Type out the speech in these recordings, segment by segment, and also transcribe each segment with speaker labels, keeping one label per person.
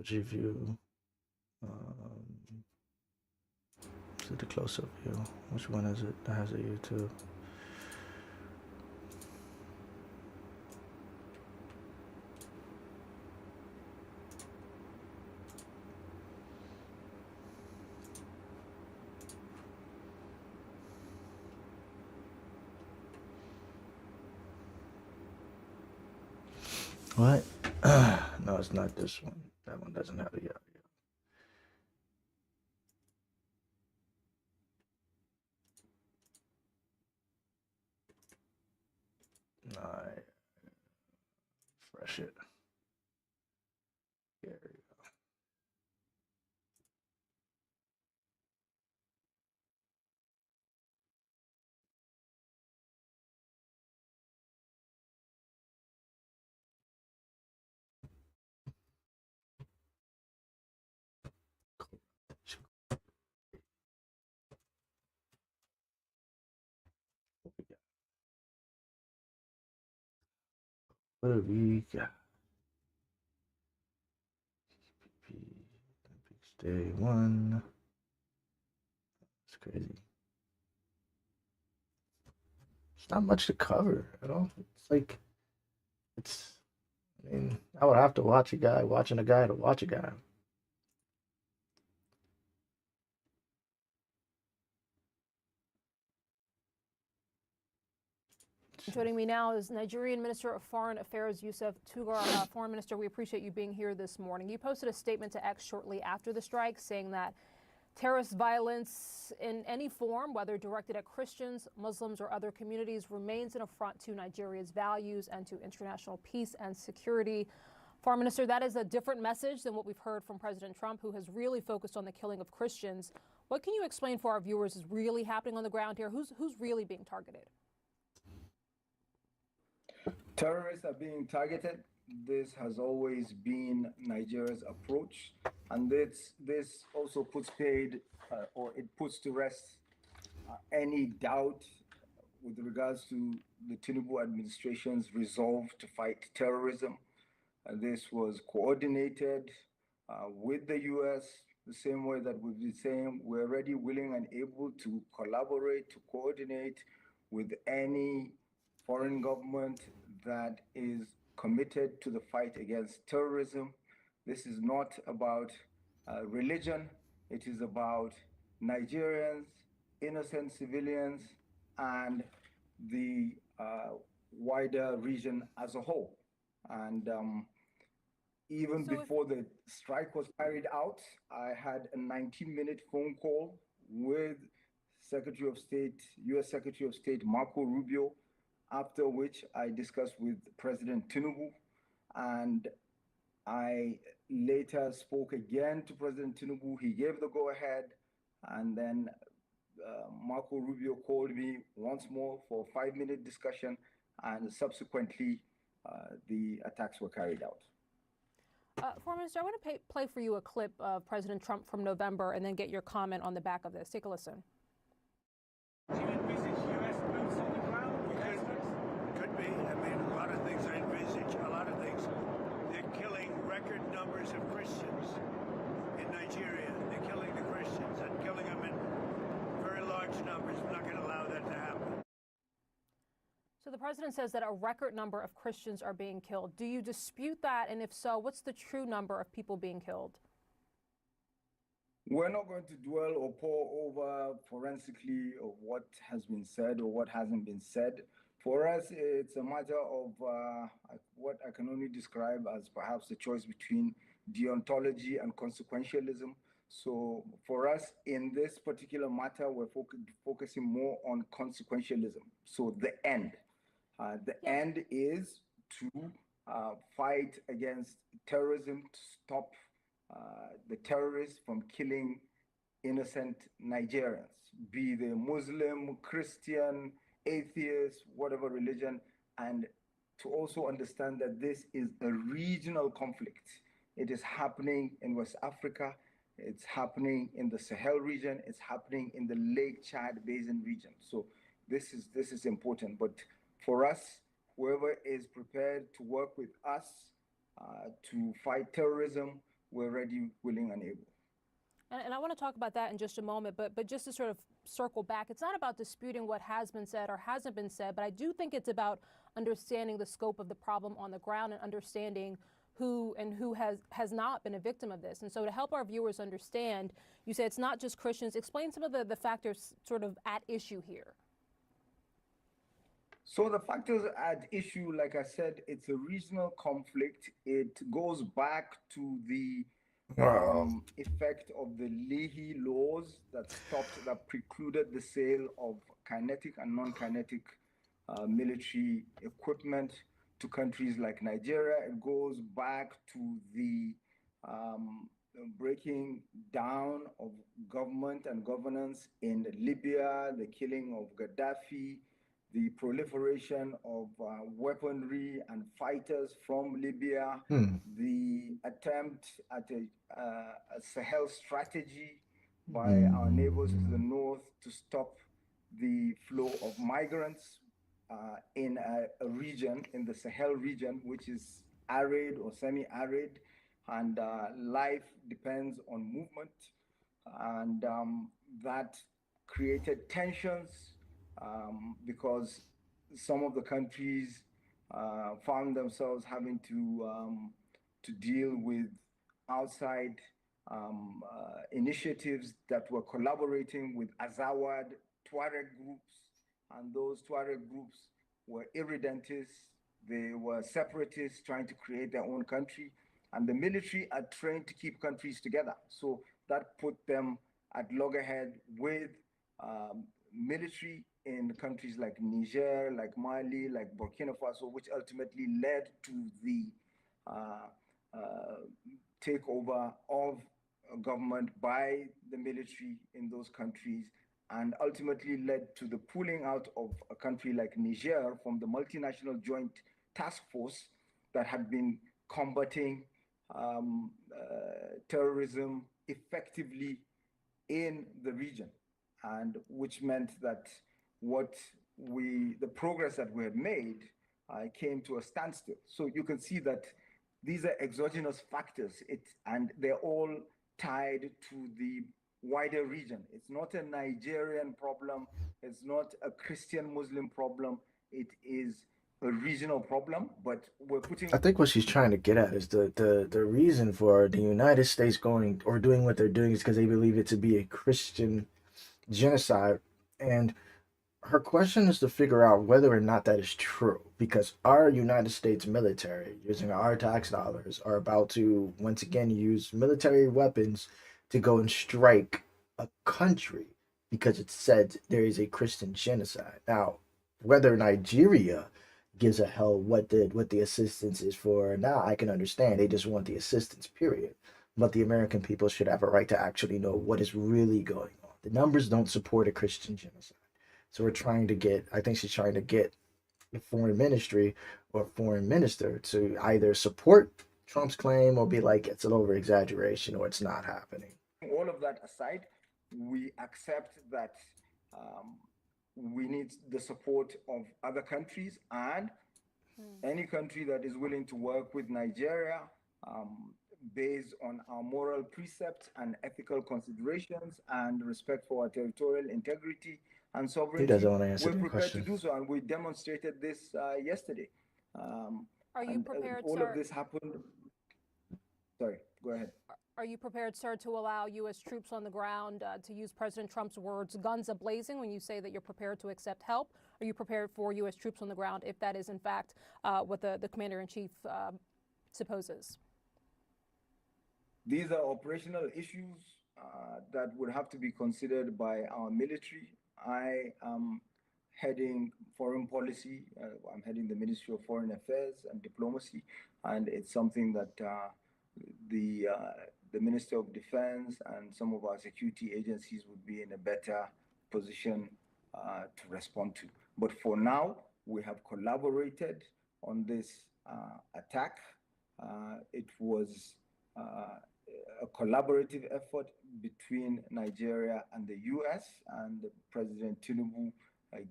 Speaker 1: G view. Um, is it the close-up view? Which one is it that has a YouTube? What? No, it's not this one. That one doesn't have a Yahoo. No, fresh it. There you go. What we got? What do we got? Olympics Day 1. It's crazy. It's not much to cover at all. It's like, it's, I mean, I would have to watch a guy watching a guy to watch a guy.
Speaker 2: Joining me now is Nigerian Minister of Foreign Affairs, Yusuf Tugar. Foreign Minister, we appreciate you being here this morning. You posted a statement to X shortly after the strike saying that terrorist violence in any form, whether directed at Christians, Muslims, or other communities, remains an affront to Nigeria's values and to international peace and security. Foreign Minister, that is a different message than what we've heard from President Trump, who has really focused on the killing of Christians. What can you explain for our viewers is really happening on the ground here? Who's really being targeted?
Speaker 3: Terrorists are being targeted. This has always been Nigeria's approach, and this also puts to rest any doubt with regards to the Tinubu administration's resolve to fight terrorism. This was coordinated with the U.S. the same way that we've been saying we're ready, willing, and able to collaborate, to coordinate with any foreign government that is committed to the fight against terrorism. This is not about religion. It is about Nigerians, innocent civilians, and the wider region as a whole. And even before the strike was carried out, I had a 19-minute phone call with Secretary of State, U.S. Secretary of State Marco Rubio, after which I discussed with President Tinubu, and I later spoke again to President Tinubu. He gave the go-ahead, and then Marco Rubio called me once more for a 5-minute discussion, and subsequently the attacks were carried out.
Speaker 2: Foreign Minister, I want to play for you a clip of President Trump from November and then get your comment on the back of this. Take a listen.
Speaker 4: Do you envisage U.S. boots on the ground?
Speaker 5: Could be. I mean, a lot of things I envisage, a lot of things. They're killing record numbers of Christians in Nigeria. They're killing the Christians and killing them in very large numbers. We're not going to allow that to happen.
Speaker 2: So the president says that a record number of Christians are being killed. Do you dispute that? And if so, what's the true number of people being killed?
Speaker 3: We're not going to dwell or pore over forensically of what has been said or what hasn't been said. For us, it's a matter of what I can only describe as perhaps the choice between deontology and consequentialism. So for us, in this particular matter, we're focusing more on consequentialism. So the end. The end is to fight against terrorism, to stop the terrorists from killing innocent Nigerians, be they Muslim, Christian, atheist, whatever religion, and to also understand that this is a regional conflict. It is happening in West Africa, it's happening in the Sahel region, it's happening in the Lake Chad Basin region. So this is important. But for us, whoever is prepared to work with us to fight terrorism, we're ready, willing, and able.
Speaker 2: And I want to talk about that in just a moment, but just to sort of circle back, it's not about disputing what has been said or hasn't been said, but I do think it's about understanding the scope of the problem on the ground and understanding who has not been a victim of this. And so to help our viewers understand, you say it's not just Christians. Explain some of the factors sort of at issue here.
Speaker 3: So the factors at issue, like I said, it's a regional conflict. It goes back to the effect of the Leahy laws that precluded the sale of kinetic and non-kinetic military equipment to countries like Nigeria. It goes back to the breaking down of government and governance in Libya, the killing of Gaddafi, the proliferation of weaponry and fighters from Libya, the attempt at a Sahel strategy by our neighbors to the north to stop the flow of migrants in a region, in the Sahel region, which is arid or semi-arid, and life depends on movement. And that created tensions because some of the countries found themselves having to deal with outside initiatives that were collaborating with Azawad Tuareg groups, and those Tuareg groups were irredentists. They were separatists trying to create their own country, and the military are trained to keep countries together. So that put them at loggerhead with military in countries like Niger, like Mali, like Burkina Faso, which ultimately led to the takeover of government by the military in those countries, and ultimately led to the pulling out of a country like Niger from the multinational joint task force that had been combating terrorism effectively in the region, and which meant that the progress that we had made came to a standstill. So you can see that these are exogenous factors, and they're all tied to the wider region. It's not a Nigerian problem. It's not a Christian Muslim problem. It is a regional problem, but we're putting.
Speaker 1: I think what she's trying to get at is the reason for the United States going or doing what they're doing is because they believe it to be a Christian genocide. And her question is to figure out whether or not that is true, because our United States military, using our tax dollars, are about to once again use military weapons to go and strike a country because it said there is a Christian genocide. Now, whether Nigeria gives a hell what the assistance is for now, I can understand. They just want the assistance, period. But the American people should have a right to actually know what is really going on. The numbers don't support a Christian genocide. So we're trying to get, I think she's trying to get the foreign ministry or foreign minister to either support Trump's claim or be like, it's an over exaggeration or it's not happening.
Speaker 3: All of that aside, we accept that we need the support of other countries, and any country that is willing to work with Nigeria based on our moral precepts and ethical considerations and respect for our territorial integrity and sovereignty.
Speaker 1: He doesn't want to answer
Speaker 3: we're
Speaker 1: the
Speaker 3: prepared
Speaker 1: question.
Speaker 3: to do so, and we demonstrated this yesterday.
Speaker 2: Are you prepared,
Speaker 3: all
Speaker 2: sir?
Speaker 3: of this happened. Sorry, go ahead.
Speaker 2: Are you prepared, sir, to allow U.S. troops on the ground to use President Trump's words, guns a-blazing, when you say that you're prepared to accept help? Are you prepared for U.S. troops on the ground if that is, in fact, what the commander-in-chief supposes?
Speaker 3: These are operational issues that would have to be considered by our military. I am heading foreign policy. I'm heading the Ministry of Foreign Affairs and Diplomacy, and it's something that the Minister of Defense and some of our security agencies would be in a better position to respond to. But for now, we have collaborated on this attack. It was a collaborative effort between Nigeria and the US, and President Tinubu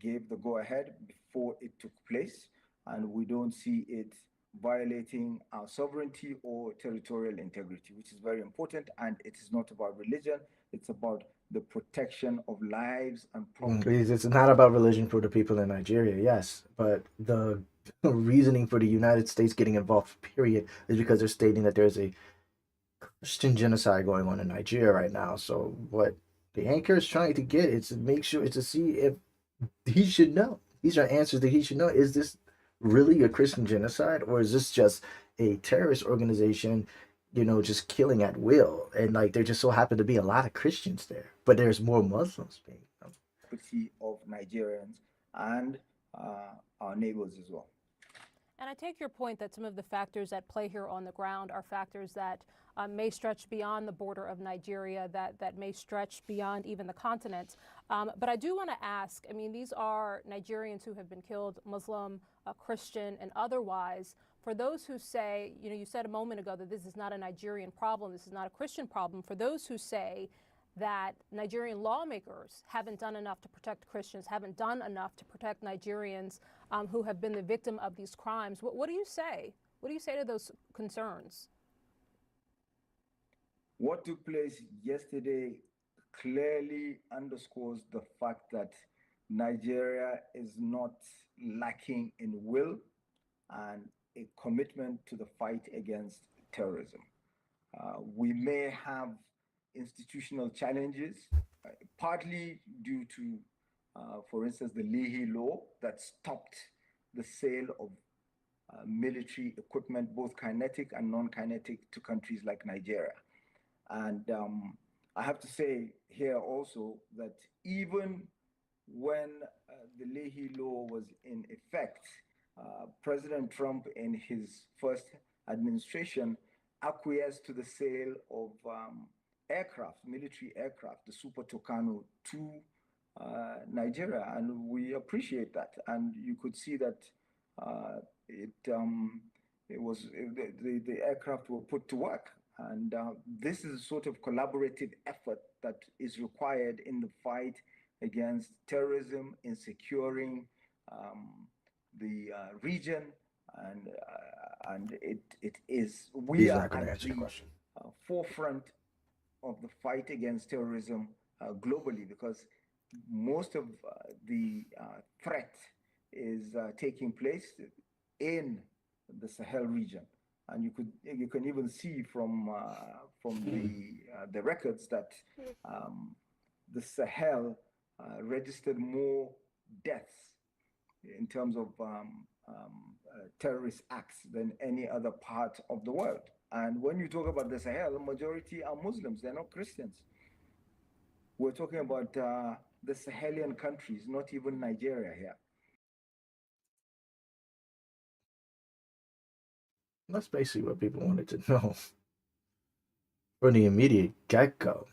Speaker 3: gave the go-ahead before it took place, and we don't see it violating our sovereignty or territorial integrity, which is very important. And it is not about religion, it's about the protection of lives and property.
Speaker 1: It's not about religion for the people in Nigeria, yes, but the reasoning for the United States getting involved, period, is because they're stating that there's a Christian genocide going on in Nigeria right now. So what the anchor is trying to get is to make sure, it's to see if he should know. These are answers that he should know. Is this really a Christian genocide, or is this just a terrorist organization, just killing at will? And like there just so happen to be a lot of Christians there, but there's more Muslims being.
Speaker 3: Of Nigerians and our neighbors as well.
Speaker 2: And I take your point that some of the factors at play here on the ground are factors that may stretch beyond the border of Nigeria, that may stretch beyond even the continent. But I do want to ask, I mean, these are Nigerians who have been killed, Muslim, Christian, and otherwise. For those who say, you said a moment ago that this is not a Nigerian problem, this is not a Christian problem. For those who say that Nigerian lawmakers haven't done enough to protect Christians, haven't done enough to protect Nigerians who have been the victim of these crimes, what do you say? What do you say to those concerns?
Speaker 3: What took place yesterday clearly underscores the fact that Nigeria is not lacking in will and a commitment to the fight against terrorism. We may have institutional challenges, partly due to, for instance, the Leahy Law that stopped the sale of military equipment, both kinetic and non-kinetic, to countries like Nigeria. And I have to say here also that even when the Leahy Law was in effect, President Trump in his first administration acquiesced to the sale of aircraft, military aircraft, the Super Tucano, to Nigeria, and we appreciate that. And you could see that the aircraft were put to work, and this is a sort of collaborative effort that is required in the fight against terrorism, in securing the region, and it is we are at the forefront of the fight against terrorism globally, because most of the threat is taking place in the Sahel region, and you can even see from the records that the Sahel registered more deaths in terms of terrorist acts than any other part of the world. And when you talk about the Sahel, the majority are Muslims, they're not Christians. We're talking about the Sahelian countries, not even Nigeria here.
Speaker 1: That's basically what people wanted to know from the immediate get-go.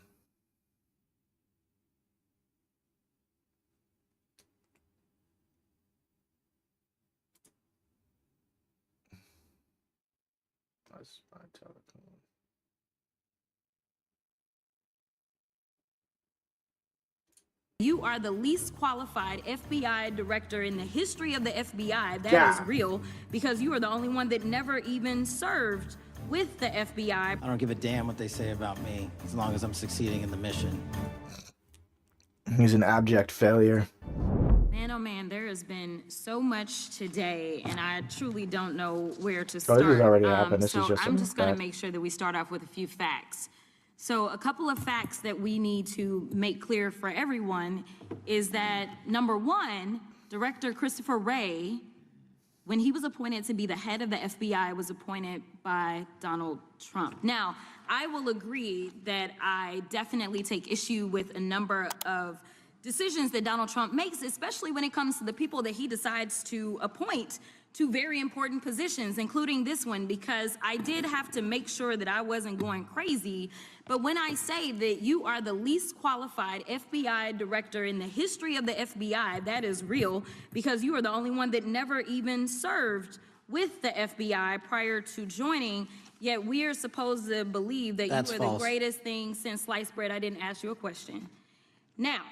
Speaker 1: That's my telecom.
Speaker 6: You are the least qualified FBI director in the history of the FBI. That is real, because you are the only one that never even served with the FBI.
Speaker 7: I don't give a damn what they say about me, as long as I'm succeeding in the mission.
Speaker 1: He's an abject failure.
Speaker 6: Man, oh man, there has been so much today, and I truly don't know where to start.
Speaker 1: This has already happened. This is just
Speaker 6: I'm just going to make sure that we start off with a few facts. So a couple of facts that we need to make clear for everyone is that, number one, Director Christopher Wray, when he was appointed to be the head of the FBI, was appointed by Donald Trump. Now, I will agree that I definitely take issue with a number of decisions that Donald Trump makes, especially when it comes to the people that he decides to appoint to very important positions, including this one, because I did have to make sure that I wasn't going crazy. But when I say that you are the least qualified FBI director in the history of the FBI, that is real, because you are the only one that never even served with the FBI prior to joining, yet we are supposed to believe that you are the greatest thing since sliced bread. I didn't ask you a question. Now,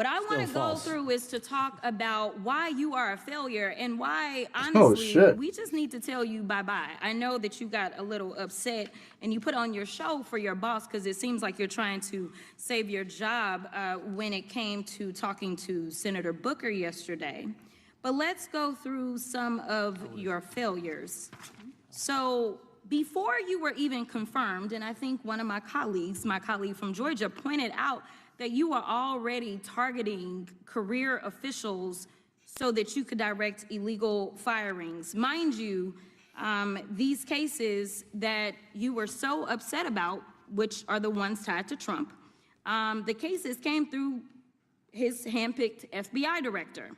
Speaker 6: What I want to
Speaker 7: Still
Speaker 6: go
Speaker 7: false.
Speaker 6: through is to talk about why you are a failure and why,
Speaker 1: Oh,
Speaker 6: honestly,
Speaker 1: shit.
Speaker 6: we just need to tell you bye-bye. I know that you got a little upset and you put on your show for your boss because it seems like you're trying to save your job when it came to talking to Senator Booker yesterday. But let's go through some of your failures. So before you were even confirmed, and I think one of my colleague from Georgia, pointed out that you were already targeting career officials so that you could direct illegal firings. Mind you, these cases that you were so upset about, which are the ones tied to Trump, the cases came through his handpicked FBI director.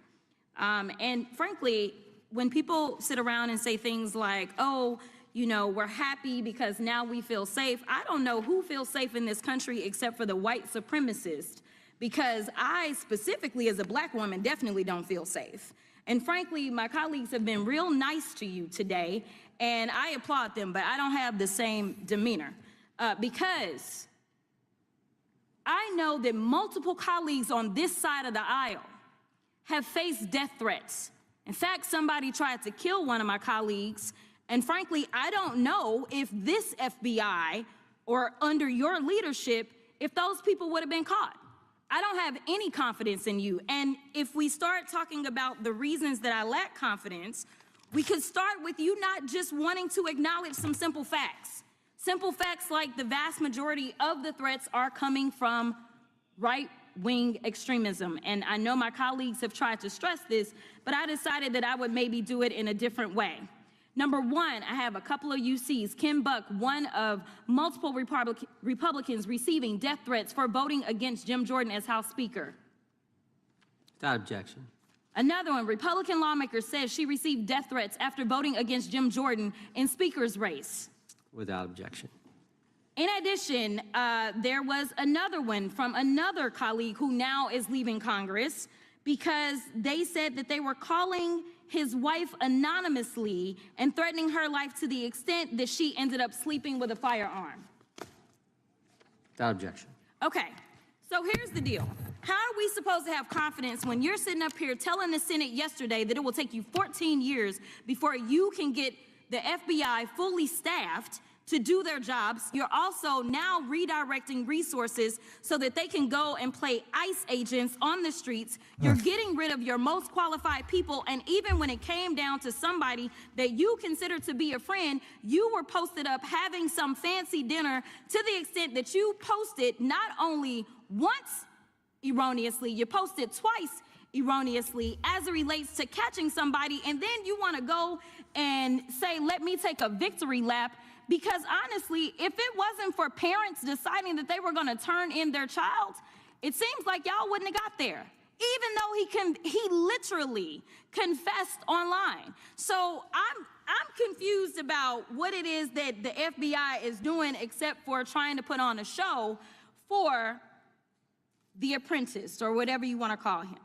Speaker 6: And frankly, when people sit around and say things like, oh, you know, we're happy because now we feel safe. I don't know who feels safe in this country except for the white supremacists, because I specifically as a black woman definitely don't feel safe. And frankly, my colleagues have been real nice to you today, and I applaud them, but I don't have the same demeanor because I know that multiple colleagues on this side of the aisle have faced death threats. In fact, somebody tried to kill one of my colleagues. And frankly, I don't know if this FBI or under your leadership, if those people would have been caught. I don't have any confidence in you. And if we start talking about the reasons that I lack confidence, we could start with you not just wanting to acknowledge some simple facts. Simple facts like the vast majority of the threats are coming from right-wing extremism. And I know my colleagues have tried to stress this, but I decided that I would maybe do it in a different way. Number one, I have a couple of UCs. Kim Buck, one of multiple Republicans receiving death threats for voting against Jim Jordan as House Speaker.
Speaker 8: Without objection.
Speaker 6: Another one, Republican lawmaker says she received death threats after voting against Jim Jordan in Speaker's race.
Speaker 8: Without objection.
Speaker 6: In addition, there was another one from another colleague who now is leaving Congress because they said that they were calling his wife anonymously and threatening her life to the extent that she ended up sleeping with a firearm.
Speaker 8: Without objection.
Speaker 6: Okay, so here's the deal. How are we supposed to have confidence when you're sitting up here telling the Senate yesterday that it will take you 14 years before you can get the FBI fully staffed to do their jobs? You're also now redirecting resources so that they can go and play ICE agents on the streets. You're getting rid of your most qualified people, and even when it came down to somebody that you consider to be a friend, you were posted up having some fancy dinner to the extent that you posted not only once erroneously, you posted twice erroneously as it relates to catching somebody, and then you want to go and say, let me take a victory lap. Because honestly, if it wasn't for parents deciding that they were going to turn in their child, it seems like y'all wouldn't have got there, even though he literally confessed online. So I'm confused about what it is that the FBI is doing except for trying to put on a show for The Apprentice or whatever you want to call him.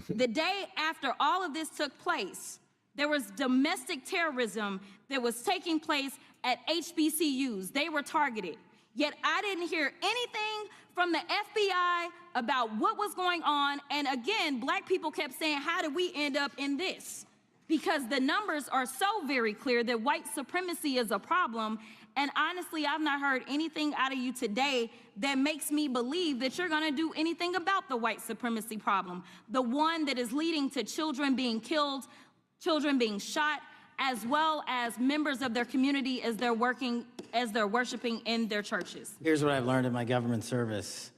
Speaker 6: The day after all of this took place, there was domestic terrorism that was taking place at HBCUs. They were targeted. Yet I didn't hear anything from the FBI about what was going on. And again, black people kept saying, how did we end up in this? Because the numbers are so very clear that white supremacy is a problem. And honestly, I've not heard anything out of you today that makes me believe that you're gonna do anything about the white supremacy problem. The one that is leading to children being killed, children being shot, as well as members of their community as they're worshiping in their churches.
Speaker 7: Here's what I've learned in my government service.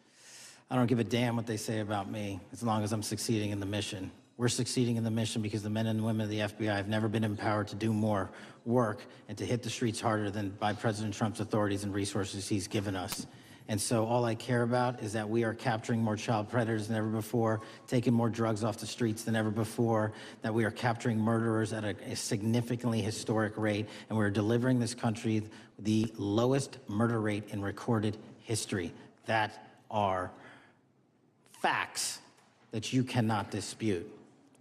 Speaker 7: I don't give a damn what they say about me as long as I'm succeeding in the mission. We're succeeding in the mission because the men and women of the FBI have never been empowered to do more work and to hit the streets harder than by President Trump's authorities and resources he's given us. And so all I care about is that we are capturing more child predators than ever before, taking more drugs off the streets than ever before, that we are capturing murderers at a significantly historic rate, and we're delivering this country the lowest murder rate in recorded history. That are facts that you cannot dispute.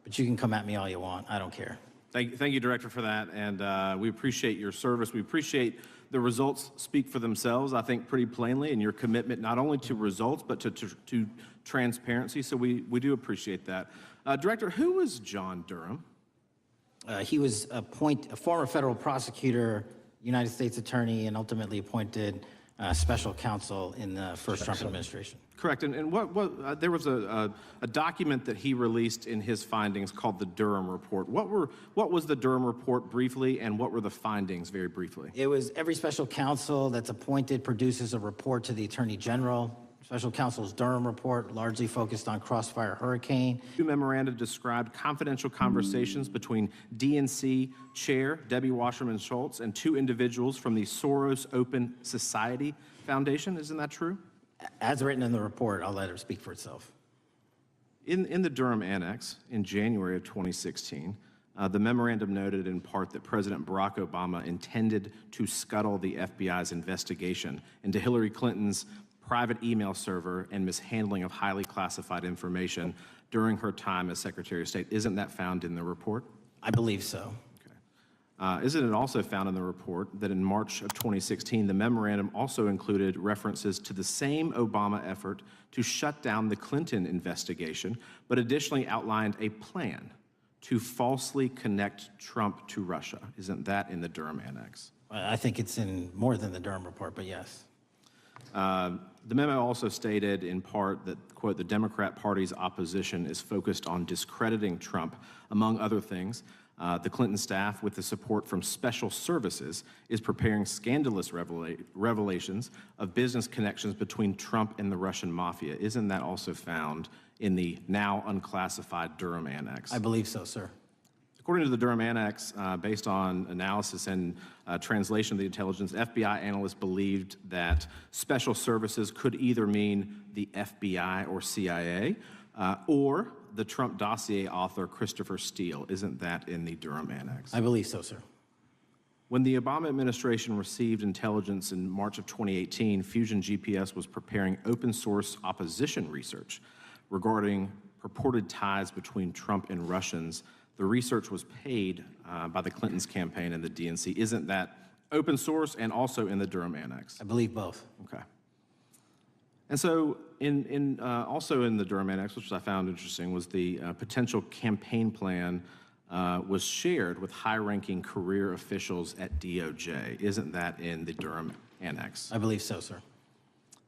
Speaker 7: But you can come at me all you want. I don't care.
Speaker 9: Thank you, Director, for that. And we appreciate your service. We appreciate the results speak for themselves, I think, pretty plainly, and your commitment not only to results, but to transparency. So we do appreciate that. Director, who was John Durham?
Speaker 7: He was a former federal prosecutor, United States attorney, and ultimately appointed special counsel in the first Trump administration.
Speaker 9: Correct. And there was a document that he released in his findings called the Durham Report. What was the Durham Report briefly, and what were the findings very briefly?
Speaker 7: It was every special counsel that's appointed produces a report to the Attorney General. Special counsel's Durham Report largely focused on Crossfire Hurricane.
Speaker 9: Two memoranda described confidential conversations between DNC Chair Debbie Wasserman Schultz and two individuals from the Soros Open Society Foundation. Isn't that true?
Speaker 7: As written in the report, I'll let it speak for itself.
Speaker 9: In the Durham Annex in January of 2016, the memorandum noted in part that President Barack Obama intended to scuttle the FBI's investigation into Hillary Clinton's private email server and mishandling of highly classified information during her time as Secretary of State. Isn't that found in the report?
Speaker 7: I believe so.
Speaker 9: Isn't it also found in the report that in March of 2016, the memorandum also included references to the same Obama effort to shut down the Clinton investigation, but additionally outlined a plan to falsely connect Trump to Russia? Isn't that in the Durham Annex?
Speaker 7: I think it's in more than the Durham Report, but yes.
Speaker 9: The memo also stated in part that, quote, the Democrat Party's opposition is focused on discrediting Trump. Among other things, the Clinton staff, with the support from special services, is preparing scandalous revelations of business connections between Trump and the Russian mafia. Isn't that also found in the now unclassified Durham Annex?
Speaker 7: I believe so, sir.
Speaker 9: According to the Durham Annex, based on analysis and translation of the intelligence, FBI analysts believed that special services could either mean the FBI or CIA, or the Trump dossier author Christopher Steele. Isn't that in the Durham Annex?
Speaker 7: I believe so, sir.
Speaker 9: When the Obama administration received intelligence in March of 2018, Fusion GPS was preparing open source opposition research regarding purported ties between Trump and Russians. The research was paid by the Clintons campaign and the DNC. Isn't that open source and also in the Durham Annex?
Speaker 7: I believe both.
Speaker 9: Okay. And so also in the Durham Annex, which I found interesting, was the potential campaign plan was shared with high-ranking career officials at DOJ. Isn't that in the Durham Annex?
Speaker 7: I believe so, sir.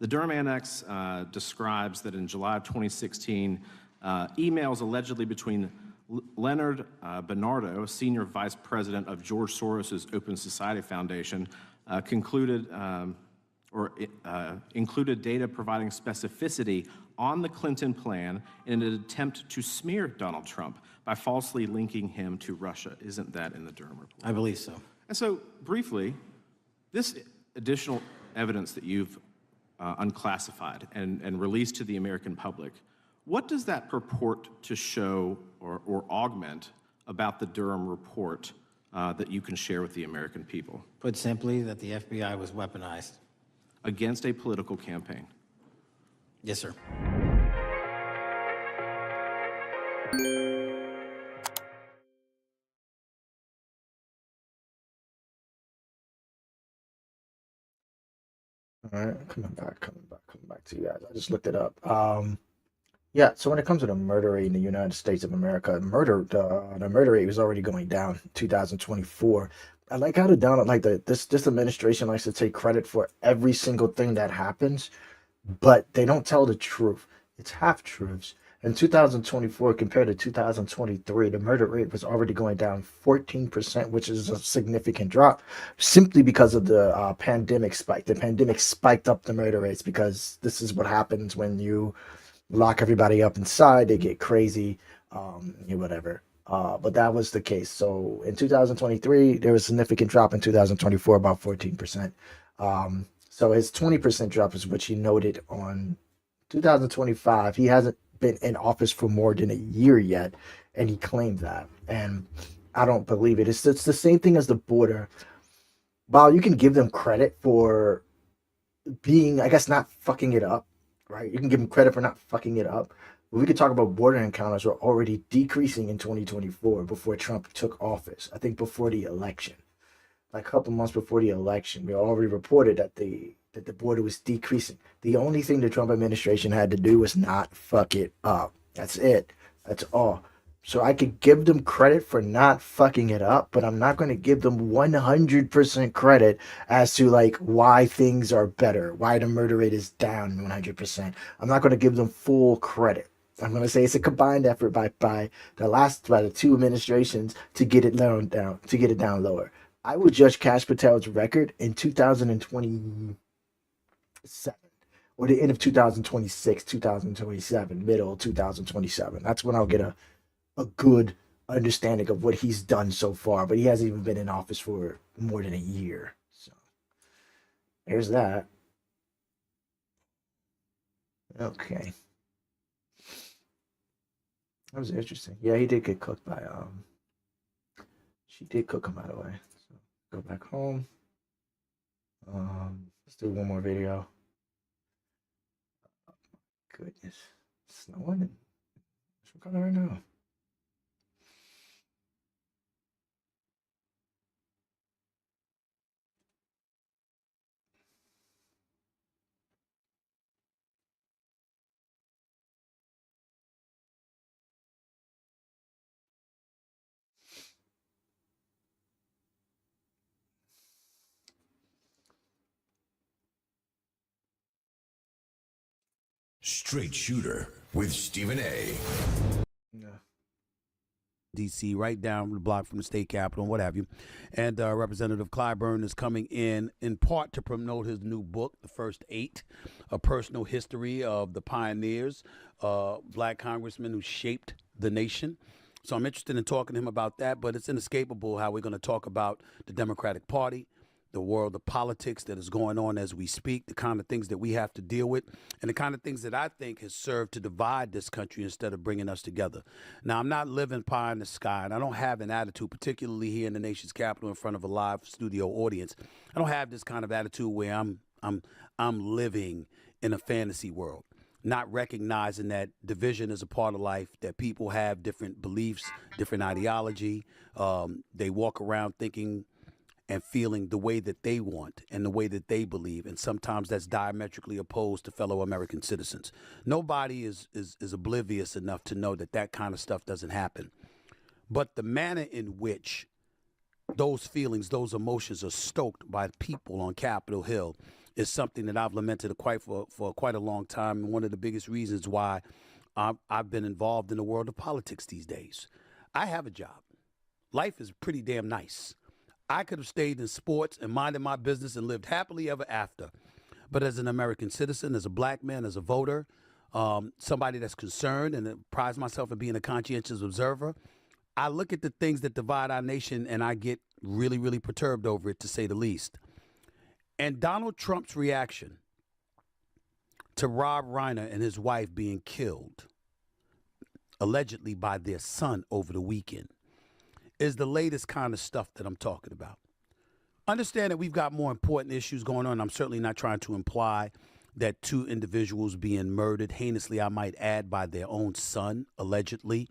Speaker 9: The Durham Annex describes that in July of 2016, emails allegedly between Leonard Bernardo, senior vice president of George Soros's Open Society Foundation, included data providing specificity on the Clinton plan in an attempt to smear Donald Trump by falsely linking him to Russia. Isn't that in the Durham Report?
Speaker 7: I believe so.
Speaker 9: And so, briefly, this additional evidence that you've unclassified and released to the American public, what does that purport to show or augment about the Durham Report that you can share with the American people?
Speaker 7: Put simply, that the FBI was weaponized.
Speaker 9: Against a political campaign?
Speaker 7: Yes, sir.
Speaker 1: All right, coming back to you guys. I just looked it up. Yeah, so when it comes to the murder rate in the United States of America, the murder rate was already going down in 2024. I like how this administration likes to take credit for every single thing that happens, but they don't tell the truth. It's half truths. In 2024 compared to 2023, the murder rate was already going down 14%, which is a significant drop, simply because of the pandemic spike. The pandemic spiked up the murder rates because this is what happens when you lock everybody up inside. They get crazy, whatever. But that was the case. So in 2023, there was a significant drop. In 2024, about 14%. So his 20% drop is what he noted on 2025. He hasn't been in office for more than a year yet, and he claimed that. And I don't believe it. It's the same thing as the border. While you can give them credit for being, I guess, not fucking it up, right? You can give them credit for not fucking it up. We could talk about border encounters were already decreasing in 2024 before Trump took office. I think before the election. like a couple months before the election. We already reported that the border was decreasing. The only thing the Trump administration had to do was not fuck it up. That's it. That's all. So I could give them credit for not fucking it up, but I'm not going to give them 100% credit as to like why things are better, why the murder rate is down 100%. I'm not going to give them full credit. I'm going to say it's a combined effort by the two administrations to get it down to get it down lower. I would judge Kash Patel's record in 2027 or the end of 2026, 2027, middle 2027. That's when I'll get a good understanding of what he's done so far. But he hasn't even been in office for more than a year. So there's that. Okay. That was interesting. Yeah, he did get cooked by she did cook him, by the way. So go back home. Let's do one more video. Oh, goodness. It's snowing and it's recording right now.
Speaker 10: Straight Shooter with Stephen A.
Speaker 1: Yeah.
Speaker 11: D.C., right down the block from the state capitol and what have you. And Representative Clyburn is coming in part to promote his new book, The First Eight, a personal history of the pioneers, black congressmen who shaped the nation. So I'm interested in talking to him about that, but it's inescapable how we're going to talk about the Democratic Party, the world of politics that is going on as we speak, the kind of things that we have to deal with, and the kind of things that I think has served to divide this country instead of bringing us together. Now, I'm not living pie in the sky, and I don't have an attitude, particularly here in the nation's capital in front of a live studio audience. I don't have this kind of attitude where I'm living in a fantasy world, not recognizing that division is a part of life, that people have different beliefs, different ideology. They walk around thinking and feeling the way that they want and the way that they believe. And sometimes that's diametrically opposed to fellow American citizens. Nobody is oblivious enough to know that that kind of stuff doesn't happen. But the manner in which those feelings, those emotions are stoked by people on Capitol Hill is something that I've lamented for quite a long time. And one of the biggest reasons why I've been involved in the world of politics these days. I have a job. Life is pretty damn nice. I could have stayed in sports and minded my business and lived happily ever after. But as an American citizen, as a black man, as a voter, somebody that's concerned and prides myself in being a conscientious observer, I look at the things that divide our nation and I get really, really perturbed over it, to say the least. And Donald Trump's reaction to Rob Reiner and his wife being killed, allegedly by their son over the weekend, is the latest kind of stuff that I'm talking about. Understand that we've got more important issues going on. I'm certainly not trying to imply that two individuals being murdered, heinously I might add, by their own son, allegedly,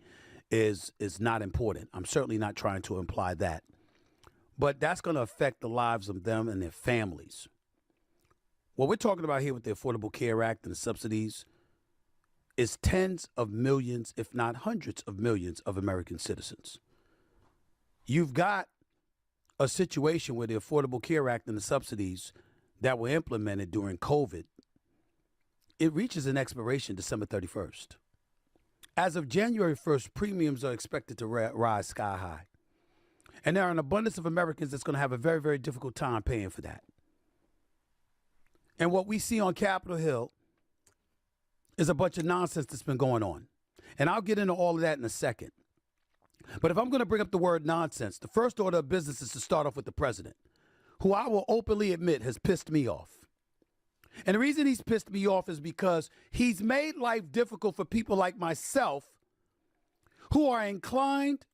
Speaker 11: is not important. I'm certainly not trying to imply that. But that's going to affect the lives of them and their families. What we're talking about here with the Affordable Care Act and the subsidies is tens of millions, if not hundreds of millions of American citizens. You've got a situation where the Affordable Care Act and the subsidies that were implemented during COVID, it reaches an expiration December 31st. As of January 1st, premiums are expected to rise sky high. And there are an abundance of Americans that's going to have a very, very difficult time paying for that. And what we see on Capitol Hill is a bunch of nonsense that's been going on. And I'll get into all of that in a second. But if I'm going to bring up the word nonsense, the first order of business is to start off with the president, who I will openly admit has pissed me off. And the reason he's pissed me off is because he's made life difficult for people like myself who are inclined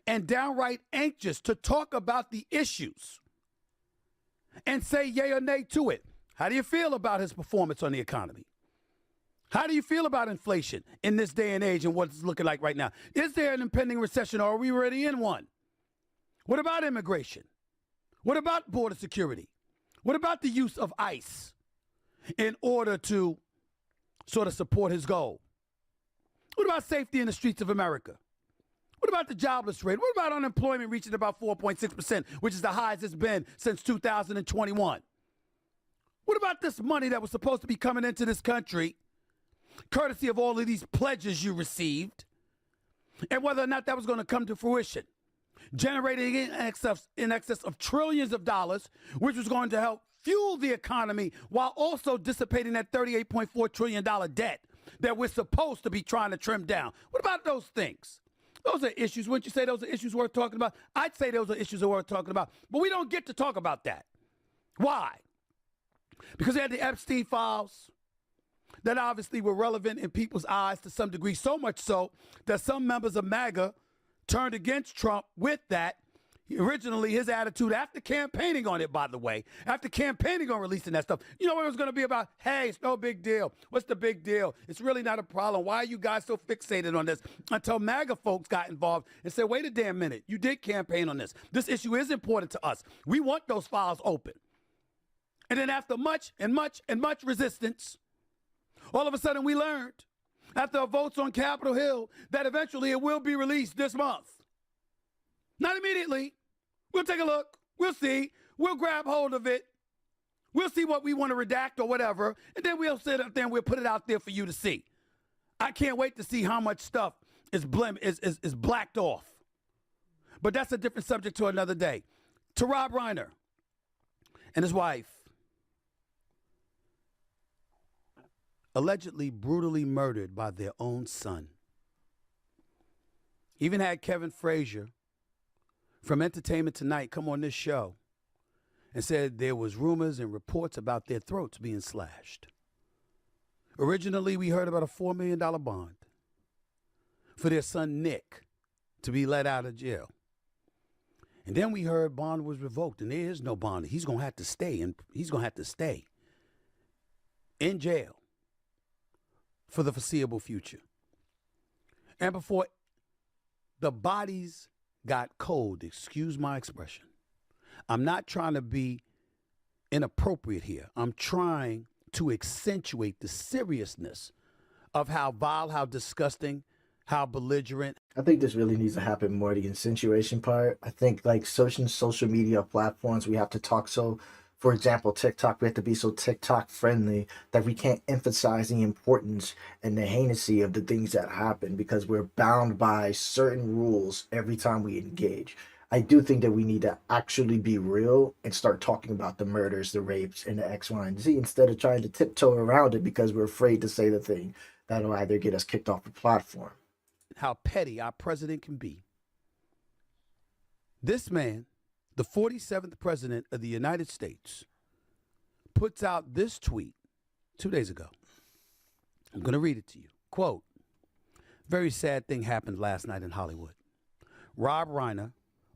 Speaker 11: and downright anxious to talk about the issues and say yay or nay to it. How do you feel about his performance on the economy? How do you feel about inflation in this day and age and what it's looking like right now? Is there an impending recession or are we already in one? What about immigration? What about border security? What about the use of ICE in order to sort of support his goal? What about safety in the streets of America? What about the jobless rate? What about unemployment reaching about 4.6%, which is the highest it's been since 2021? What about this money that was supposed to be coming into this country, courtesy of all of these pledges you received, and whether or not that was going to come to fruition, generating in excess of trillions of dollars, which was going to help fuel the economy while also dissipating that $38.4 trillion debt that we're supposed to be trying to trim down? What about those things? Those are issues. Wouldn't you say those are issues worth talking about? I'd say those are issues that worth talking about. But we don't get to talk about that. Why? Because they had the Epstein files that obviously were relevant in people's eyes to some degree, so much so that some members of MAGA turned against Trump with that. Originally, his attitude after campaigning on it, by the way, after campaigning on releasing that stuff, you know what it was going to be about? Hey, it's no big deal. What's the big deal? It's really not a problem. Why are you guys so fixated on this? Until MAGA folks got involved and said, wait a damn minute. You did campaign on this. This issue is important to us. We want those files open. And then after much and much and much resistance, all of a sudden we learned, after our votes on Capitol Hill, that eventually it will be released this month. Not immediately. We'll take a look. We'll see. We'll grab hold of it. We'll see what we want to redact or whatever, and then we'll sit up there and we'll put it out there for you to see. I can't wait to see how much stuff is blacked off. But that's a different subject to another day. To Rob Reiner and his wife, allegedly brutally murdered by their own son. Even had Kevin Frazier from Entertainment Tonight come on this show and said there was rumors and reports about their throats being slashed. Originally, we heard about a $4 million bond for their son Nick to be let out of jail. And then we heard bond was revoked and there is no bond. He's going to have to stay, and he's going to have to stay in jail for the foreseeable future. And before the bodies got cold, excuse my expression, I'm not trying to be inappropriate here. I'm trying to accentuate the seriousness of how vile, how disgusting, how belligerent.
Speaker 1: I think this really needs to happen more, the insinuation part. I think like social media platforms, we have to talk so, for example, TikTok, we have to be so TikTok friendly that we can't emphasize the importance and the heinousy of the things that happen because we're bound by certain rules every time we engage. I do think that we need to actually be real and start talking about the murders, the rapes, and the X, Y, and Z instead of trying to tiptoe around it because we're afraid to say the thing that'll either get us kicked off the platform.
Speaker 11: How petty our president can be. This man, the 47th president of the United States, puts out this tweet 2 days ago. I'm going to read it to you. Quote, very sad thing happened last night in Hollywood. Rob Reiner,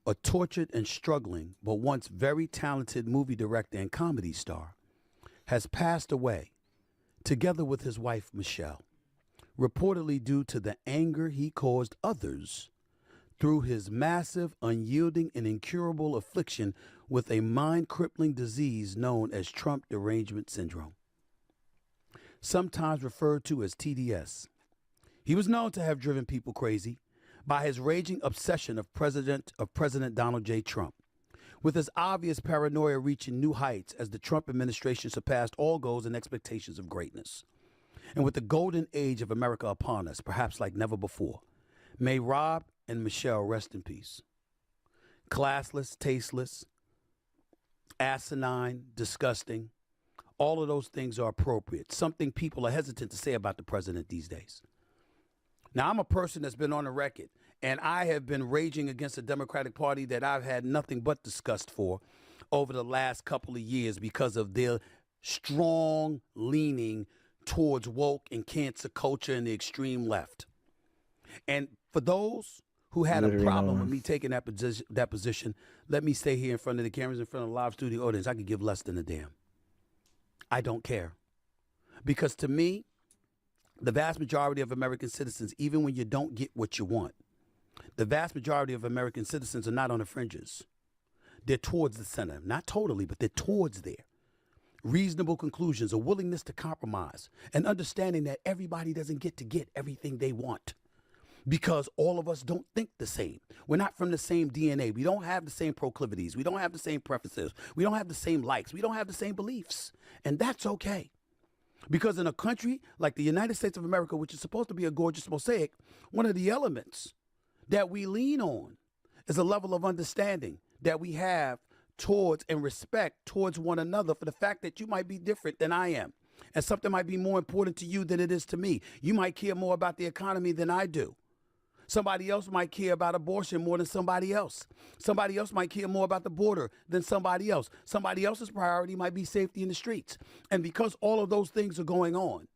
Speaker 11: a tortured and struggling but once very talented movie director and comedy star, has passed away together with his wife, Michelle, reportedly due to the anger he caused others through his massive, unyielding, and incurable affliction with a mind-crippling disease known as Trump derangement syndrome, sometimes referred to as TDS. He was known to have driven people crazy by his raging obsession of President Donald J. Trump, with his obvious paranoia reaching new heights as the Trump administration surpassed all goals and expectations of greatness. And with the golden age of America upon us, perhaps like never before, may Rob and Michelle rest in peace. Classless, tasteless, asinine, disgusting, all of those things are appropriate. Something people are hesitant to say about the president these days. Now, I'm a person that's been on the record, and I have been raging against the Democratic Party that I've had nothing but disgust for over the last couple of years because of their strong leaning towards woke and cancer culture and the extreme left. And for those who had a problem with me taking that position, let me stay here in front of the cameras, in front of the live studio audience. I could give less than a damn. I don't care. Because to me, the vast majority of American citizens, even when you don't get what you want, the vast majority of American citizens are not on the fringes. They're towards the center. Not totally, but they're towards there. Reasonable conclusions, a willingness to compromise, and understanding that everybody doesn't get everything they want. Because all of us don't think the same. We're not from the same DNA. We don't have the same proclivities. We don't have the same preferences. We don't have the same likes. We don't have the same beliefs. And that's okay. Because in a country like the United States of America, which is supposed to be a gorgeous mosaic, one of the elements that we lean on is a level of understanding that we have towards and respect towards one another for the fact that you might be different than I am. And something might be more important to you than it is to me. You might care more about the economy than I do. Somebody else might care about abortion more than somebody else. Somebody else might care more about the border than somebody else. Somebody else's priority might be safety in the streets. And because all of those things are going on,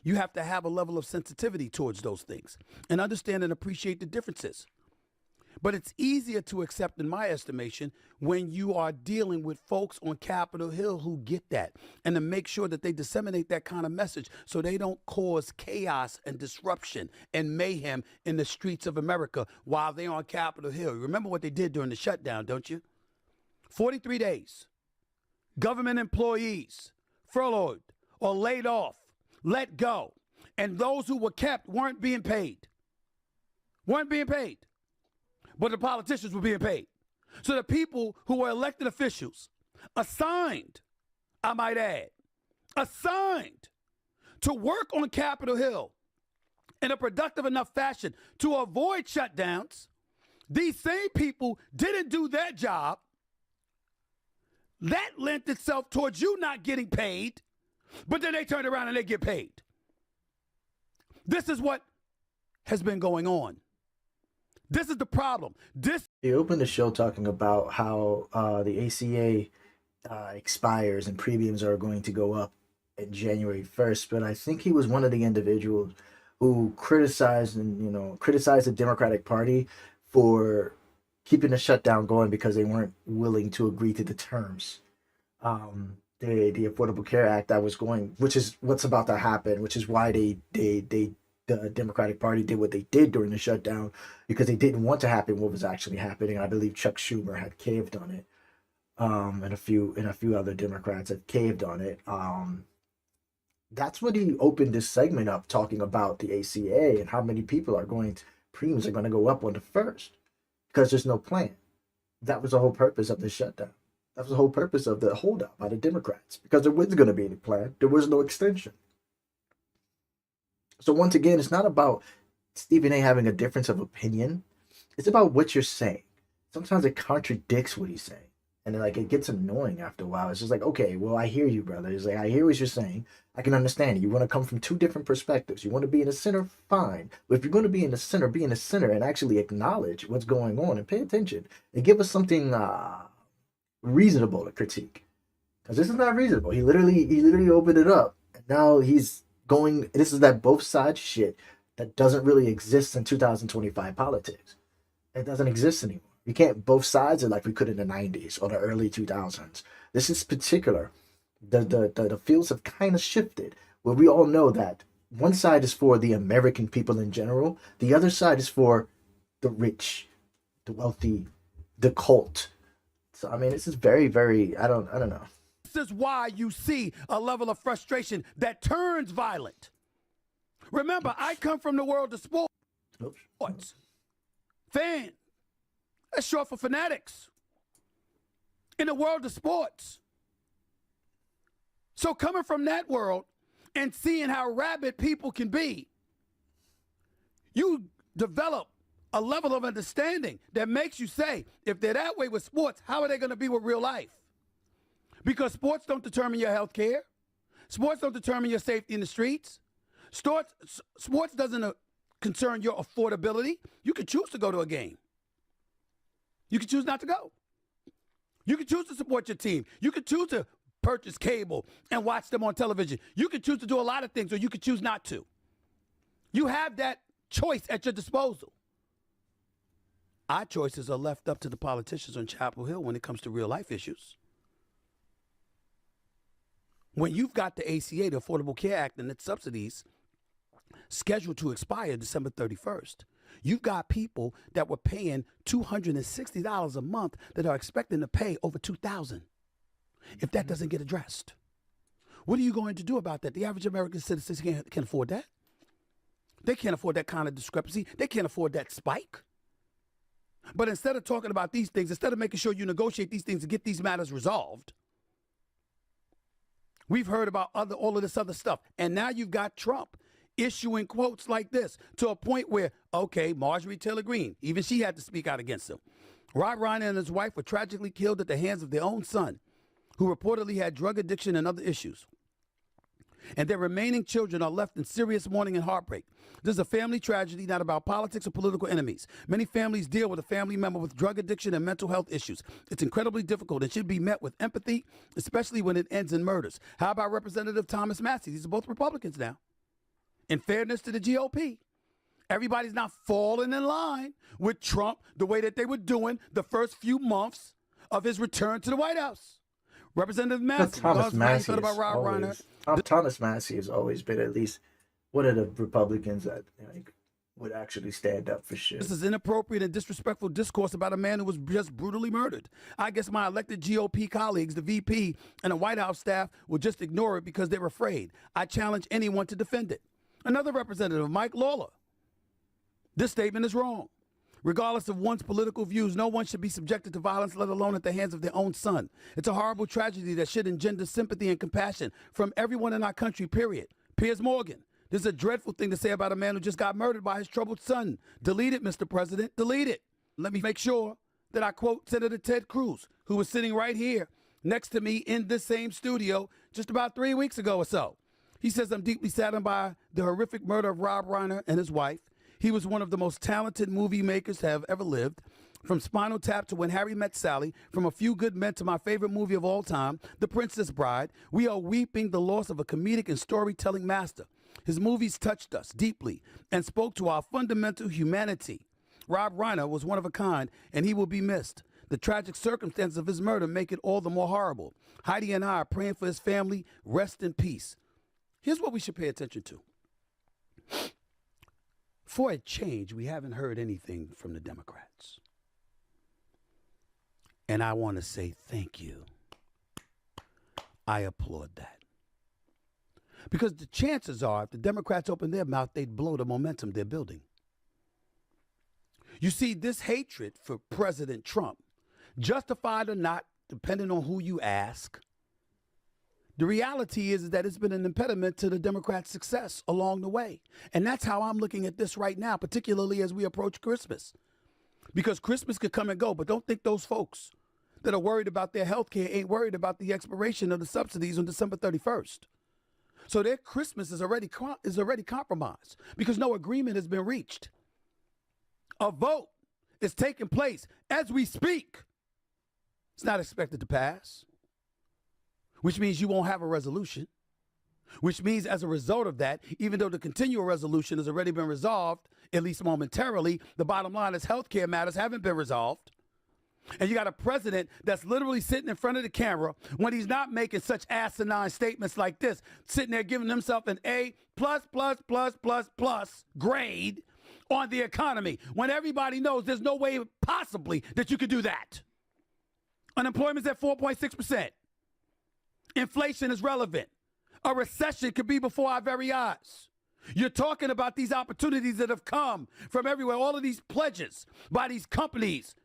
Speaker 11: you have to have a level of sensitivity towards those things and understand and appreciate the differences. But it's easier to accept, in my estimation, when you are dealing with folks on Capitol Hill who get that, and to make sure that they disseminate that kind of message so they don't cause chaos and disruption and mayhem in the streets of America while they're on Capitol Hill. You remember what they did during the shutdown, don't you? 43 days. Government employees furloughed or laid off, let go, and those who were kept weren't being paid. But the politicians were being paid. So the people who were elected officials, assigned, I might add, assigned to work on Capitol Hill in a productive enough fashion to avoid shutdowns, these same people didn't do their job. That lent itself towards you not getting paid, but then they turned around and they get paid. This is what has been going on. This is the problem.
Speaker 1: He opened the show talking about how the ACA expires and premiums are going to go up in January 1st. But I think he was one of the individuals who criticized the Democratic Party for keeping the shutdown going because they weren't willing to agree to the terms. The Affordable Care Act that was going, which is what's about to happen, which is why the Democratic Party did what they did during the shutdown, because they didn't want to happen what was actually happening. I believe Chuck Schumer had caved on it, and a few other Democrats have caved on it. That's when he opened this segment up talking about the ACA and how many people premiums are going to go up on the 1st because there's no plan. That was the whole purpose of the shutdown. That was the whole purpose of the holdout by the Democrats, because there wasn't going to be any plan. There was no extension. So once again, it's not about Stephen A. having a difference of opinion. It's about what you're saying. Sometimes it contradicts what he's saying. And it gets annoying after a while. It's just like, okay, well, I hear you, brother. It's like, I hear what you're saying. I can understand it. You want to come from two different perspectives. You want to be in the center, fine. But if you're going to be in the center and actually acknowledge what's going on and pay attention and give us something reasonable to critique. Because this is not reasonable. He literally opened it up. And now he's this is that both sides shit that doesn't really exist in 2025 politics. It doesn't exist anymore. You can't both sides it like we could in the 90s or the early 2000s. This is particular. The fields have kind of shifted, where we all know that one side is for the American people in general. The other side is for the rich, the wealthy, the cult. So, I mean, this is very, very, I don't know.
Speaker 11: This is why you see a level of frustration that turns violent. Remember, I come from the world of sports.
Speaker 1: Oops.
Speaker 11: Fan. That's short for fanatics. In the world of sports. So coming from that world and seeing how rabid people can be, you develop a level of understanding that makes you say, if they're that way with sports, how are they going to be with real life? Because sports don't determine your health care. Sports don't determine your safety in the streets. Sports doesn't concern your affordability. You can choose to go to a game. You can choose not to go. You can choose to support your team. You can choose to purchase cable and watch them on television. You can choose to do a lot of things, or you can choose not to. You have that choice at your disposal. Our choices are left up to the politicians on Chapel Hill when it comes to real life issues. When you've got the ACA, the Affordable Care Act, and its subsidies, scheduled to expire December 31st. You've got people that were paying $260 a month that are expecting to pay over $2,000 if that doesn't get addressed. What are you going to do about that? The average American citizen can't afford that. They can't afford that kind of discrepancy. They can't afford that spike. But instead of talking about these things, instead of making sure you negotiate these things and get these matters resolved, we've heard about all of this other stuff. And now you've got Trump issuing quotes like this to a point where, okay, Marjorie Taylor Greene, even she had to speak out against him. Rob Reiner and his wife were tragically killed at the hands of their own son, who reportedly had drug addiction and other issues. And their remaining children are left in serious mourning and heartbreak. This is a family tragedy, not about politics or political enemies. Many families deal with a family member with drug addiction and mental health issues. It's incredibly difficult and should be met with empathy, especially when it ends in murders. How about Representative Thomas Massie? These are both Republicans now. In fairness to the GOP, everybody's not falling in line with Trump the way that they were doing the first few months of his return to the White House. Representative Massie,
Speaker 1: Thomas Massie
Speaker 11: about Rob Reiner.
Speaker 1: Thomas Massie has always been at least one of the Republicans that would actually stand up for shit.
Speaker 11: This is inappropriate and disrespectful discourse about a man who was just brutally murdered. I guess my elected GOP colleagues, the VP, and the White House staff will just ignore it because they're afraid. I challenge anyone to defend it. Another representative, Mike Lawler. This statement is wrong. Regardless of one's political views, no one should be subjected to violence, let alone at the hands of their own son. It's a horrible tragedy that should engender sympathy and compassion from everyone in our country, period. Piers Morgan. This is a dreadful thing to say about a man who just got murdered by his troubled son. Delete it, Mr. President. Delete it. Let me make sure that I quote Senator Ted Cruz, who was sitting right here next to me in this same studio just about 3 weeks ago or so. He says, I'm deeply saddened by the horrific murder of Rob Reiner and his wife. He was one of the most talented movie makers to have ever lived. From Spinal Tap to When Harry Met Sally, from A Few Good Men to my favorite movie of all time, The Princess Bride, we are weeping the loss of a comedic and storytelling master. His movies touched us deeply and spoke to our fundamental humanity. Rob Reiner was one of a kind, and he will be missed. The tragic circumstances of his murder make it all the more horrible. Heidi and I are praying for his family. Rest in peace. Here's what we should pay attention to. For a change, we haven't heard anything from the Democrats. And I want to say thank you. I applaud that. Because the chances are, if the Democrats open their mouth, they'd blow the momentum they're building. You see, this hatred for President Trump, justified or not, depending on who you ask, the reality is that it's been an impediment to the Democrats' success along the way. And that's how I'm looking at this right now, particularly as we approach Christmas. Because Christmas could come and go, but don't think those folks that are worried about their health care ain't worried about the expiration of the subsidies on December 31st. So their Christmas is already compromised because no agreement has been reached. A vote is taking place as we speak. It's not expected to pass, which means you won't have a resolution, which means as a result of that, even though the continual resolution has already been resolved, at least momentarily, the bottom line is healthcare matters haven't been resolved. And you got a president that's literally sitting in front of the camera when he's not making such asinine statements like this, sitting there giving himself an A+++++ grade on the economy when everybody knows there's no way possibly that you could do that. Unemployment's at 4.6%. Inflation is relevant. A recession could be before our very eyes. You're talking about these opportunities that have come from everywhere, all of these pledges by these companies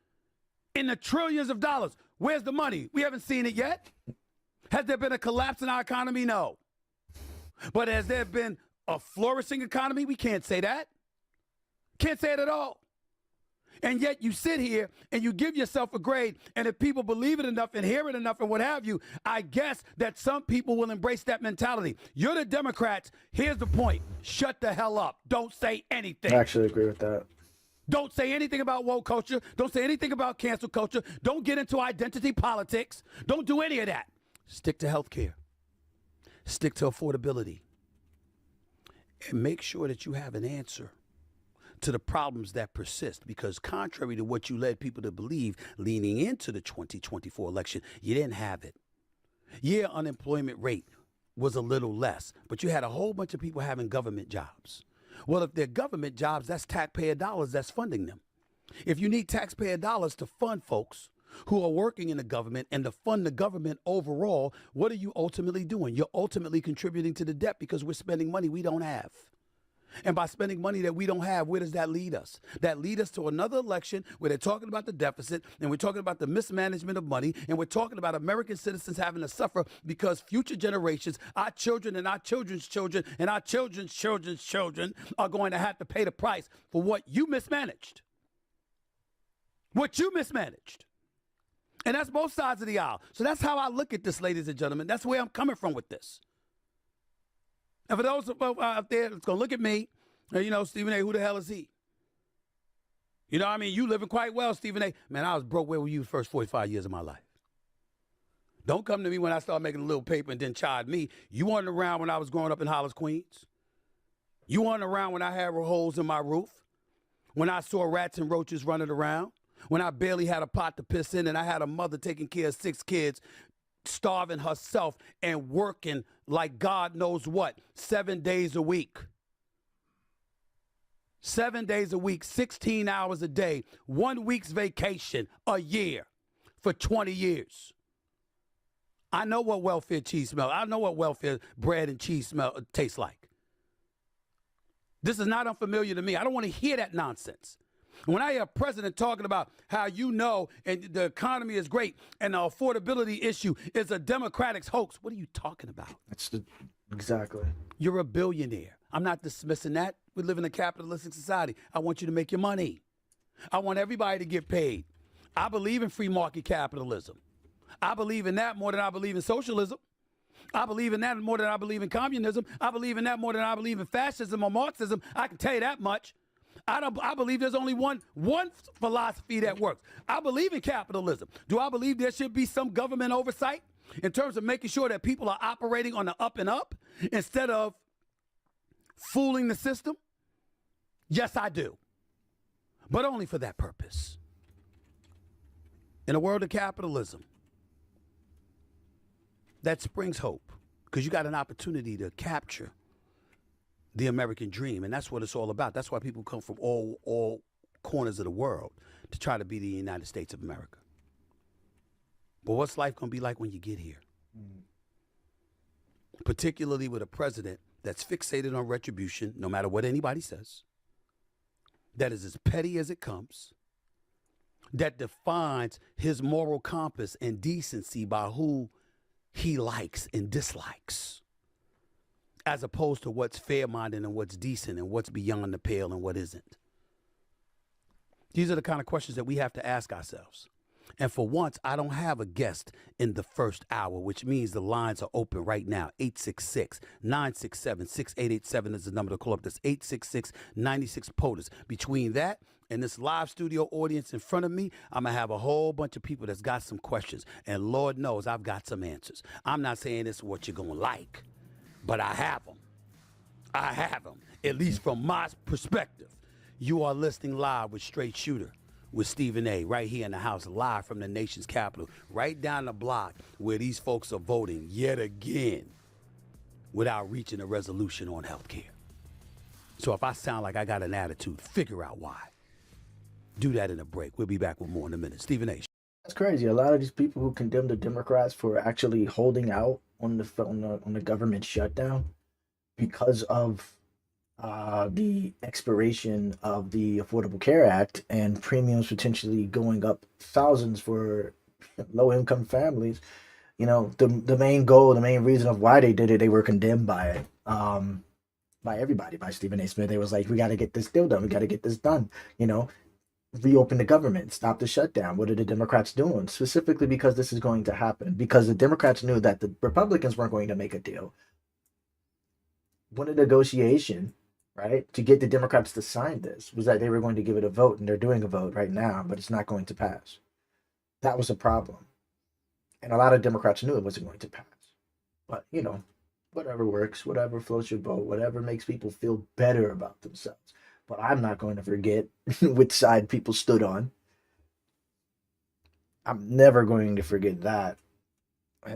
Speaker 11: in the trillions of dollars. Where's the money? We haven't seen it yet. Has there been a collapse in our economy? No. But has there been a flourishing economy? We can't say that. Can't say it at all. And yet you sit here and you give yourself a grade, and if people believe it enough and hear it enough and what have you, I guess that some people will embrace that mentality. You're the Democrats. Here's the point. Shut the hell up. Don't say anything.
Speaker 1: I actually agree with that.
Speaker 11: Don't say anything about woke culture. Don't say anything about cancel culture. Don't get into identity politics. Don't do any of that. Stick to health care. Stick to affordability. And make sure that you have an answer to the problems that persist, because contrary to what you led people to believe leaning into the 2024 election, you didn't have it. Yeah, unemployment rate was a little less, but you had a whole bunch of people having government jobs. Well, if they're government jobs, that's taxpayer dollars that's funding them. If you need taxpayer dollars to fund folks who are working in the government and to fund the government overall, what are you ultimately doing? You're ultimately contributing to the debt because we're spending money we don't have. And by spending money that we don't have, where does that lead us? That lead us to another election where they're talking about the deficit, and we're talking about the mismanagement of money, and we're talking about American citizens having to suffer because future generations, our children and our children's children and our children's children's children are going to have to pay the price for what you mismanaged. What you mismanaged. And that's both sides of the aisle. So that's how I look at this, ladies and gentlemen. That's where I'm coming from with this. And for those out there that's going to look at me, you know, Stephen A., who the hell is he? You know what I mean? You living quite well, Stephen A. Man, I was broke. Where were you the first 45 years of my life? Don't come to me when I start making a little paper and then chide me. You weren't around when I was growing up in Hollis, Queens. You weren't around when I had holes in my roof, when I saw rats and roaches running around, when I barely had a pot to piss in and I had a mother taking care of 6 kids, starving herself and working like God knows what, 7 days a week. 7 days a week, 16 hours a day, 1 week's vacation a year for 20 years. I know what welfare cheese smells. I know what welfare bread and cheese tastes like. This is not unfamiliar to me. I don't want to hear that nonsense. When I hear a president talking about how and the economy is great and the affordability issue is a Democratic's hoax, what are you talking about?
Speaker 1: Exactly.
Speaker 11: You're a billionaire. I'm not dismissing that. We live in a capitalistic society. I want you to make your money. I want everybody to get paid. I believe in free market capitalism. I believe in that more than I believe in socialism. I believe in that more than I believe in communism. I believe in that more than I believe in fascism or Marxism. I can tell you that much. I believe there's only one philosophy that works. I believe in capitalism. Do I believe there should be some government oversight in terms of making sure that people are operating on the up and up instead of fooling the system? Yes, I do. But only for that purpose. In a world of capitalism, that springs hope because you got an opportunity to capture the American dream, and that's what it's all about. That's why people come from all corners of the world to try to be the United States of America. But what's life going to be like when you get here? Particularly with a president that's fixated on retribution, no matter what anybody says, that is as petty as it comes, that defines his moral compass and decency by who he likes and dislikes, as opposed to what's fair-minded and what's decent and what's beyond the pale and what isn't. These are the kind of questions that we have to ask ourselves. And for once, I don't have a guest in the first hour, which means the lines are open right now. 866-967-6887 is the number to call up. That's 866-96-POTUS. Between that and this live studio audience in front of me, I'm going to have a whole bunch of people that's got some questions. And Lord knows I've got some answers. I'm not saying this is what you're going to like, but I have them. I have them, at least from my perspective. You are listening live with Straight Shooter with Stephen A. right here in the house, live from the nation's capital, right down the block where these folks are voting yet again without reaching a resolution on health care. So if I sound like I got an attitude, figure out why. Do that in a break. We'll be back with more in a minute. Stephen A.
Speaker 1: That's crazy. A lot of these people who condemn the Democrats for actually holding out on the government shutdown because of the expiration of the Affordable Care Act and premiums potentially going up thousands for low-income families. You know, the main goal, the main reason of why they did it, they were condemned by it, by everybody, by Stephen A. Smith. They was like, we got to get this deal done. We got to get this done. You know, reopen the government, stop the shutdown. What are the Democrats doing? Specifically because this is going to happen, because the Democrats knew that the Republicans weren't going to make a deal. One negotiation, right, to get the Democrats to sign this was that they were going to give it a vote, and they're doing a vote right now, but it's not going to pass. That was a problem. And a lot of Democrats knew it wasn't going to pass. But, you know, whatever works, whatever floats your boat, whatever makes people feel better about themselves. But I'm not going to forget which side people stood on. I'm never going to forget that.